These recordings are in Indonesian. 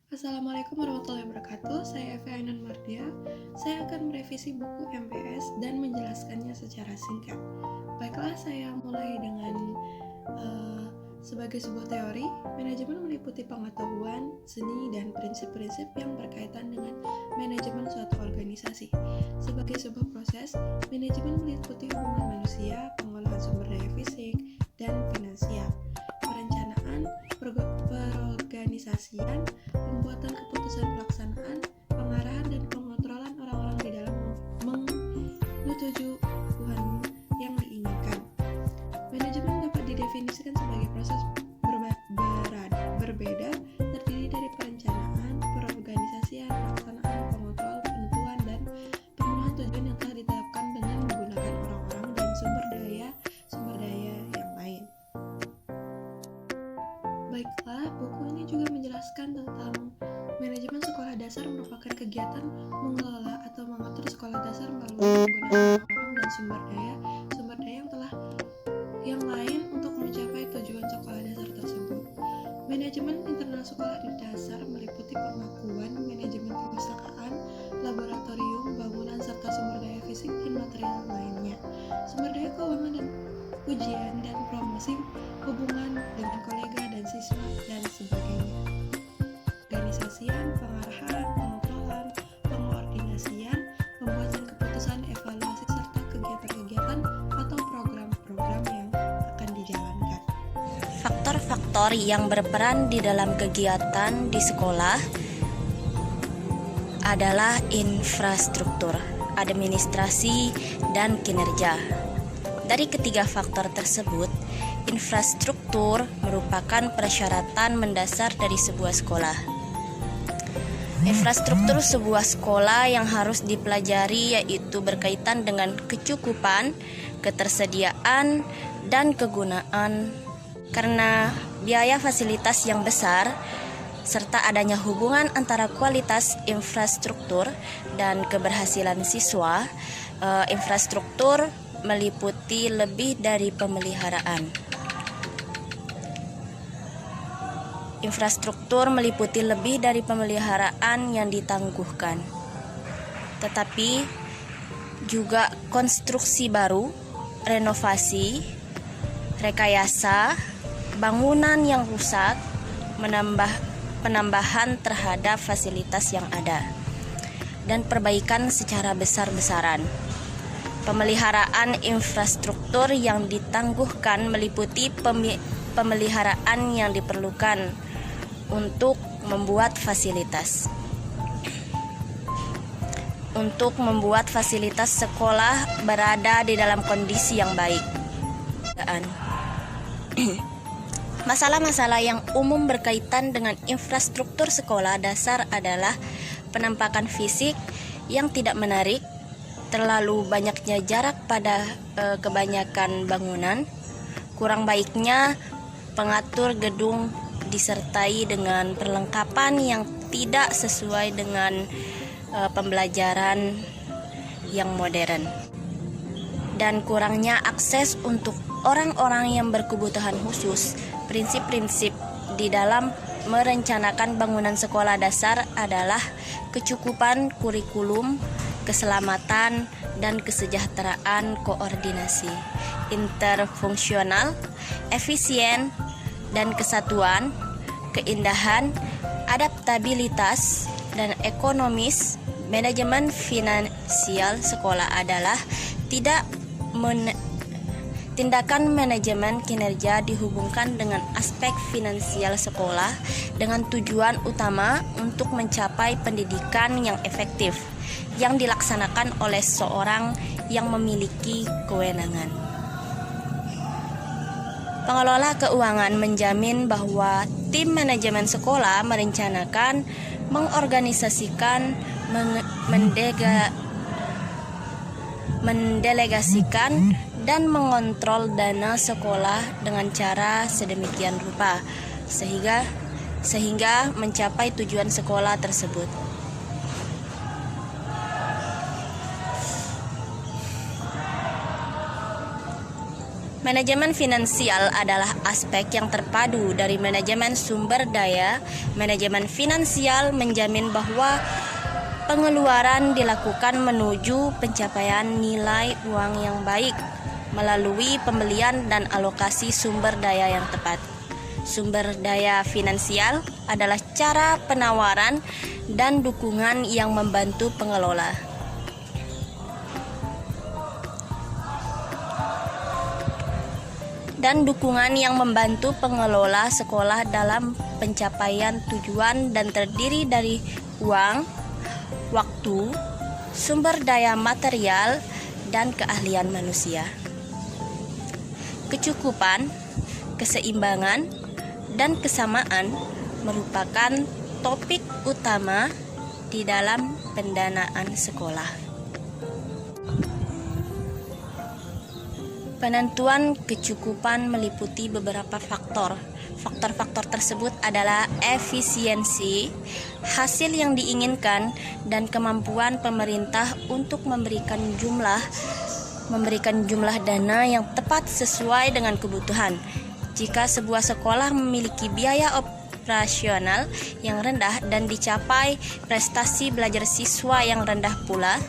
Assalamualaikum warahmatullahi wabarakatuh. Saya Eva Ainan Mardia. Saya akan merevisi buku MPS dan menjelaskannya secara singkat. Baiklah, saya mulai dengan sebagai sebuah teori, manajemen meliputi pengetahuan, seni, dan prinsip-prinsip yang berkaitan dengan manajemen suatu organisasi. Sebagai sebuah proses, manajemen meliputi hubungan manusia, pengolahan sumber daya fisik, dan finansial, perencanaan, perorganisasian, pembuatan keputusan pelaksanaan, pengarahan dan pengontrolan orang-orang di dalam menuju tujuan yang diinginkan. Manajemen dapat didefinisikan sebagai proses berbeda terdiri dari perencanaan, perorganisasian, pelaksanaan, pengontrol, penentuan, dan pemenuhan tujuan yang telah ditetapkan dengan menggunakan orang-orang dan sumber daya yang lain. Baiklah, buku ini juga menjelaskan tentang manajemen sekolah dasar merupakan kegiatan mengelola atau mengatur sekolah dasar melalui menggunakan orang dan sumber daya yang lain untuk mencapai tujuan sekolah dasar tersebut. Manajemen internal sekolah dasar meliputi pengakuan, manajemen perpustakaan, laboratorium, bangunan, serta sumber daya fisik dan material lainnya, sumber daya keuangan dan ujian dan promosi, hubungan dengan kolega dan siswa, dan sebagainya. Organisasian, pengarahan, pengontrolan, pengoordinasian, pembuatan keputusan, evaluasi, serta kegiatan-kegiatan atau program-program yang akan dijalankan. Faktor-faktor yang berperan di dalam kegiatan di sekolah adalah infrastruktur, administrasi, dan kinerja. Dari ketiga faktor tersebut, infrastruktur merupakan persyaratan mendasar dari sebuah sekolah. Infrastruktur sebuah sekolah yang harus dipelajari yaitu berkaitan dengan kecukupan, ketersediaan, dan kegunaan. Karena biaya fasilitas yang besar, serta adanya hubungan antara kualitas infrastruktur dan keberhasilan siswa, infrastruktur meliputi lebih dari pemeliharaan. Infrastruktur meliputi lebih dari pemeliharaan yang ditangguhkan, tetapi juga konstruksi baru, renovasi, rekayasa, bangunan yang rusak, penambahan terhadap fasilitas yang ada, dan perbaikan secara besar-besaran. Pemeliharaan infrastruktur yang ditangguhkan meliputi pemeliharaan yang diperlukan untuk membuat fasilitas sekolah berada di dalam kondisi yang baik. Masalah-masalah yang umum berkaitan dengan infrastruktur sekolah dasar adalah penampakan fisik yang tidak menarik, terlalu banyaknya jarak pada kebanyakan bangunan, kurang baiknya pengatur gedung disertai dengan perlengkapan yang tidak sesuai dengan pembelajaran yang modern, dan kurangnya akses untuk orang-orang yang berkebutuhan khusus. Prinsip-prinsip di dalam merencanakan bangunan sekolah dasar adalah kecukupan kurikulum, keselamatan, dan kesejahteraan, koordinasi interfungsional, efisien, dan kesatuan, keindahan, adaptabilitas, dan ekonomis. Manajemen finansial sekolah adalah tindakan manajemen kinerja dihubungkan dengan aspek finansial sekolah dengan tujuan utama untuk mencapai pendidikan yang efektif yang dilaksanakan oleh seorang yang memiliki kewenangan. Pengelola keuangan menjamin bahwa tim manajemen sekolah merencanakan, mengorganisasikan, mendelegasikan, dan mengontrol dana sekolah dengan cara sedemikian rupa sehingga mencapai tujuan sekolah tersebut. Manajemen finansial adalah aspek yang terpadu dari manajemen sumber daya. Manajemen finansial menjamin bahwa pengeluaran dilakukan menuju pencapaian nilai uang yang baik melalui pembelian dan alokasi sumber daya yang tepat. Sumber daya finansial adalah cara penawaran dan dukungan yang membantu pengelola. Sekolah dalam pencapaian tujuan dan terdiri dari uang, waktu, sumber daya material, dan keahlian manusia. Kecukupan, keseimbangan, dan kesamaan merupakan topik utama di dalam pendanaan sekolah. Penentuan kecukupan meliputi beberapa faktor. Faktor-faktor tersebut adalah efisiensi, hasil yang diinginkan, dan kemampuan pemerintah untuk memberikan jumlah dana yang tepat sesuai dengan kebutuhan. Jika sebuah sekolah memiliki biaya operasional yang rendah dan dicapai prestasi belajar siswa yang rendah pula,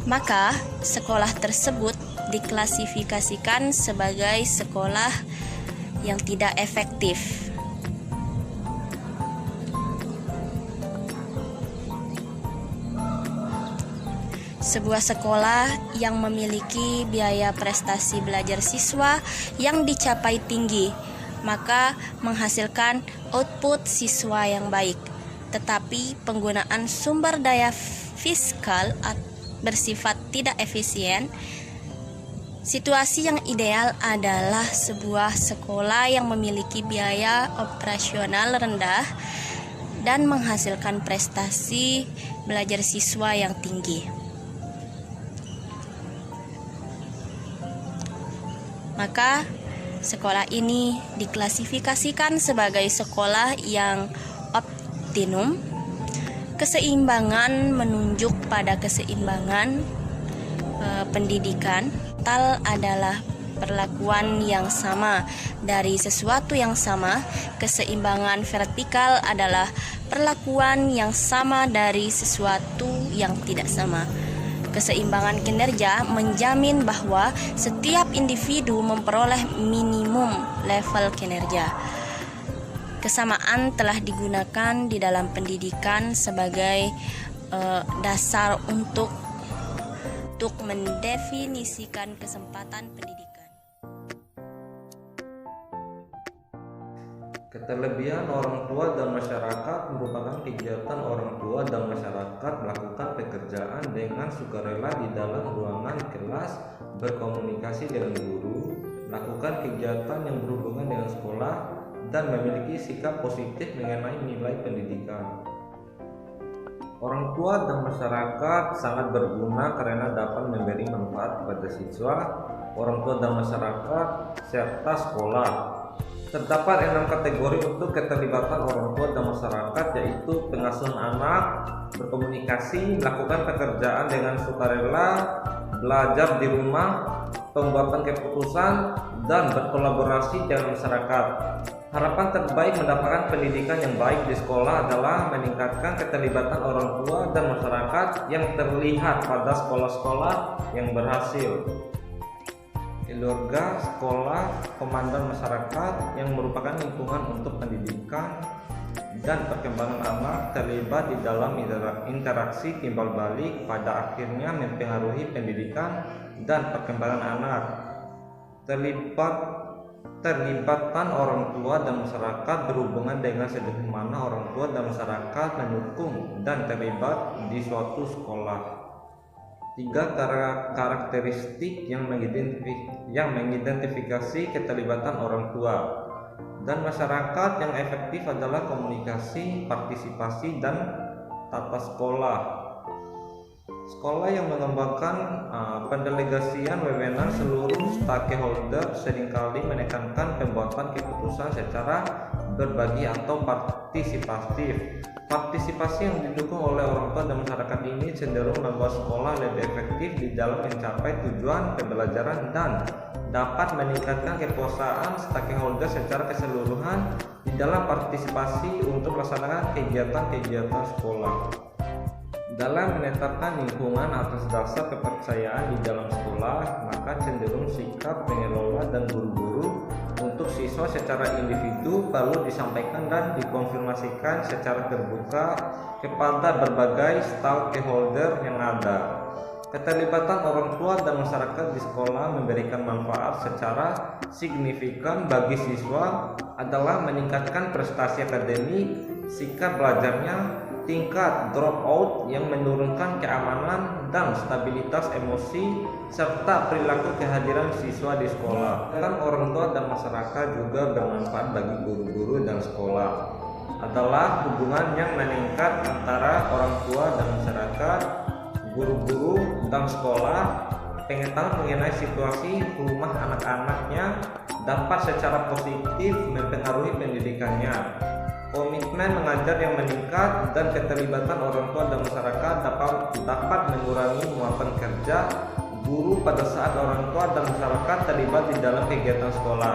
maka sekolah tersebut diklasifikasikan sebagai sekolah yang tidak efektif. Sebuah sekolah yang memiliki biaya prestasi belajar siswa yang dicapai tinggi, maka menghasilkan output siswa yang baik, tetapi penggunaan sumber daya fiskal bersifat tidak efisien. Situasi yang ideal adalah sebuah sekolah yang memiliki biaya operasional rendah dan menghasilkan prestasi belajar siswa yang tinggi. Maka sekolah ini diklasifikasikan sebagai sekolah yang optimum. Keseimbangan menunjuk pada keseimbangan pendidikan. Tal adalah perlakuan yang sama dari sesuatu yang sama. Keseimbangan vertikal adalah perlakuan yang sama dari sesuatu yang tidak sama. Keseimbangan kinerja menjamin bahwa setiap individu memperoleh minimum level kinerja. Kesamaan telah digunakan di dalam pendidikan sebagai dasar untuk mendefinisikan kesempatan pendidikan. Keterlibatan orang tua dan masyarakat merupakan kegiatan orang tua dan masyarakat melakukan pekerjaan dengan sukarela di dalam ruangan kelas, berkomunikasi dengan guru, melakukan kegiatan yang berhubungan dengan sekolah, dan memiliki sikap positif mengenai nilai pendidikan. Orang tua dan masyarakat sangat berguna karena dapat memberi manfaat kepada siswa, orang tua dan masyarakat, serta sekolah. Terdapat 6 kategori untuk keterlibatan orang tua dan masyarakat, yaitu pengasuhan anak, berkomunikasi, melakukan pekerjaan dengan sukarela, belajar di rumah, pembuatan keputusan, dan berkolaborasi dengan masyarakat. Harapan terbaik mendapatkan pendidikan yang baik di sekolah adalah meningkatkan keterlibatan orang tua dan masyarakat yang terlihat pada sekolah-sekolah yang berhasil. Keluarga, sekolah, komandan masyarakat yang merupakan lingkungan untuk pendidikan dan perkembangan anak terlibat di dalam interaksi timbal balik pada akhirnya mempengaruhi pendidikan dan perkembangan anak. Terlibatan orang tua dan masyarakat berhubungan dengan sejauh mana orang tua dan masyarakat mendukung dan terlibat di suatu sekolah. 3 karakteristik yang mengidentifikasi keterlibatan orang tua dan masyarakat yang efektif adalah komunikasi, partisipasi, dan tata sekolah. Sekolah yang mengembangkan pendelegasian wewenang seluruh stakeholder seringkali menekankan pembuatan keputusan secara berbagi atau partisipatif. Partisipasi yang didukung oleh orang tua dan masyarakat ini cenderung membuat sekolah lebih efektif di dalam mencapai tujuan pembelajaran dan dapat meningkatkan kepuasan stakeholder secara keseluruhan di dalam partisipasi untuk melaksanakan kegiatan-kegiatan sekolah. Dalam menetapkan lingkungan atas dasar kepercayaan di dalam sekolah, maka cenderung sikap pengelola dan guru-guru untuk siswa secara individu perlu disampaikan dan dikonfirmasikan secara terbuka kepada berbagai stakeholder yang ada. Keterlibatan orang tua dan masyarakat di sekolah memberikan manfaat secara signifikan bagi siswa adalah meningkatkan prestasi akademik, sikap belajarnya, tingkat dropout yang menurunkan keamanan dan stabilitas emosi, serta perilaku kehadiran siswa di sekolah. Dan orang tua dan masyarakat juga bermanfaat bagi guru-guru dan sekolah adalah hubungan yang meningkat antara orang tua dan masyarakat, guru-guru dan sekolah. Pengetahuan mengenai situasi rumah anak-anaknya dapat secara positif mempengaruhi pendidikannya. Komitmen mengajar yang meningkat dan keterlibatan orang tua dan masyarakat dapat mengurangi muatan kerja guru pada saat orang tua dan masyarakat terlibat di dalam kegiatan sekolah.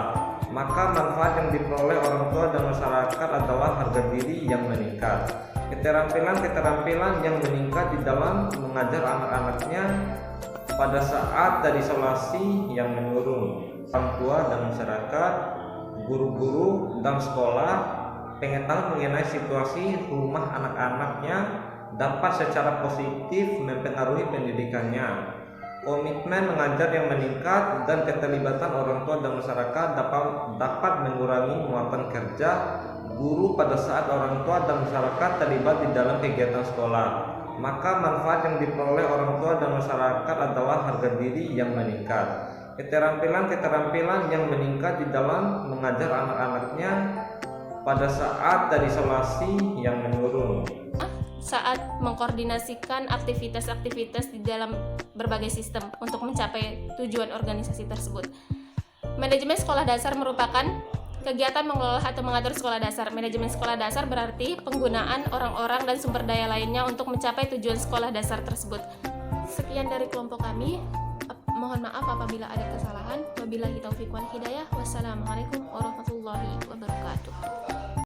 Maka manfaat yang diperoleh orang tua dan masyarakat adalah harga diri yang meningkat, keterampilan yang meningkat di dalam mengajar anak-anaknya pada saat dari isolasi yang menurun. Orang tua dan masyarakat, guru-guru dan sekolah, pengetahuan mengenai situasi rumah anak-anaknya dapat secara positif mempengaruhi pendidikannya. Komitmen mengajar yang meningkat dan keterlibatan orang tua dan masyarakat dapat mengurangi muatan kerja guru pada saat orang tua dan masyarakat terlibat di dalam kegiatan sekolah. Maka manfaat yang diperoleh orang tua dan masyarakat adalah harga diri yang meningkat, keterampilan yang meningkat di dalam mengajar anak-anaknya pada saat dari isolasi yang menurun. Saat mengkoordinasikan aktivitas-aktivitas di dalam berbagai sistem untuk mencapai tujuan organisasi tersebut. Manajemen sekolah dasar merupakan kegiatan mengelola atau mengatur sekolah dasar. Manajemen sekolah dasar berarti penggunaan orang-orang dan sumber daya lainnya untuk mencapai tujuan sekolah dasar tersebut. Sekian dari kelompok kami. Mohon maaf apabila ada kesalahan. Wabillahi taufiq wal hidayah. Wassalamualaikum warahmatullahi wabarakatuh.